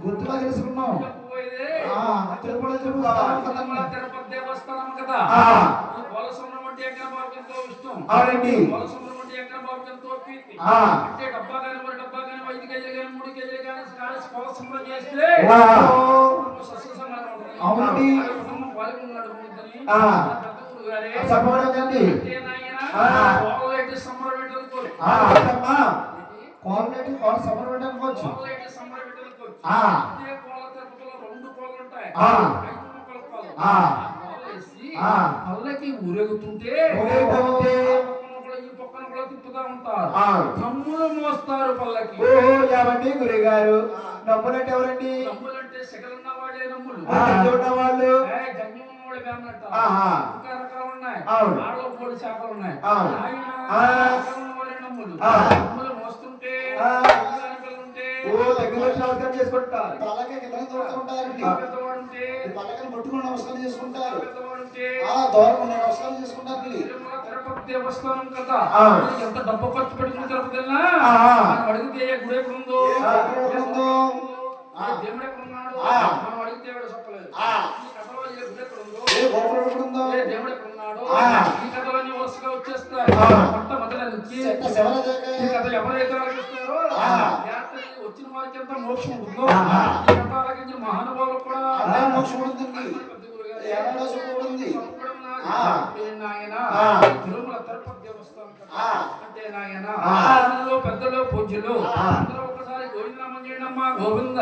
గుర్తుగా తెలుసుకున్నాం. తిరుపతి దేవస్థానం కదా. పోలసుబ్రహ్మణ్య బాబు ఎంతో ఇష్టం. అవునండి. పోలసుబ్రహ్మణ్య బాబు ఎంతో ప్రీతి. అంటే డబ్బా కానీ 5 కేజీలు కానీ 3 కేజీలు కానీ పోలసుబ్రహ్మణ్యం చేస్తే అవునండి. అదే కోళ్ళ తిరుపతిలో 2 కోళ్ళు ఉంటాయి, 5 మొక్కల కోళ్ళు. కోళ్ళేసి పల్లకి ఊరేగుతుంటే ఈ పక్కన కూడా తిప్పుతా ఉంటారు, నమ్ములు మోస్తారు పల్లకి. ఏమండి గురుగారు నమ్ములంటే ఎవరండి? నమ్ములంటే సెగలున్న వాడే నమ్ములు, వాళ్ళు జన్యం ఉన్నవాడు ఫ్యామిలీ అంటారు. ఇంకా రకాలు ఉన్నాయి, ఆడలో 3 శాఖలు ఉన్నాయి. నమ్ములు నమ్ములు మోస్తుంటే పిల్లలుంటే నమస్కారం చేసుకుంటారు, పట్టుకుని నమస్కారం చేసుకుంటారు, పెద్దవాడుంటే దూరం నమస్కారం చేసుకుంటారు. తిరుపతి దేవస్థానం కదా, ఎంత డబ్బు ఖర్చు పెట్టుకుని తిరుపతి వెళ్ళినా అడిగితే గుడి ఎక్కడ ఉందో, దేవుడు ఎక్కడ ఉన్నాడు మనం అడిగితే చెప్పలేదు. ఈ కథలో గుడి ఎక్కడ ఉందో, దేవుడు ఎక్కడ ఉన్నాడు, ఈ కథలన్నీ వరుసగా వచ్చేస్తాయి. మొట్టమొదటి నుంచి ఈ కథ ఎవరైతే ఆలోచిస్తారో వచ్చిన వారికి ఎంత మోక్షం ఉంటుందో, ఈ కథ ఆలోచించిన మహానుభావులకు కూడా మోక్షం ఉంటుంది. తిరుమల తిరుపతి దేవస్థానం అంటే నాయన పెద్దలు పూజ్యులు అందరూ ఒకసారి గోవిందనామం చేయండి అమ్మా. గోవింద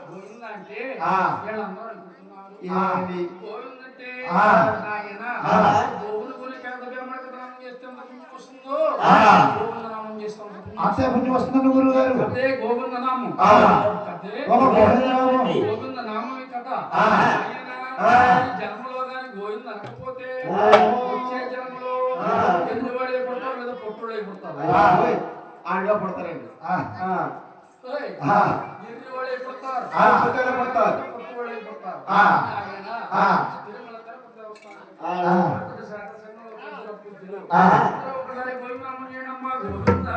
గోవింద అంటే వీళ్ళందరూ అనుకుంటున్నారు గోవింద అంటే నాయన గోవుల గురి పేద బ్రాహ్మణకు దానం చేస్తే వస్తుందో గోవిందనామం చేస్తాం వస్తుంది గురువు గారు. అదే గోవింద నామం, గోవింద నామం కదా. జన్మలో గాని గోవింద అనకపోతే వచ్చే జన్మలో ఎదురువాడే పుడతారు లేదా పొట్టుడే పుడతారు. ఆడగా పడతారండి, ఎదురువాడే పుడతారు, పడతారు. పొట్టువాడే పుడతారు. తిరుమల తిరుపతి దేవస్థానం ఒకసారి గోవింద నామం చేయడమ్మా. గోవింద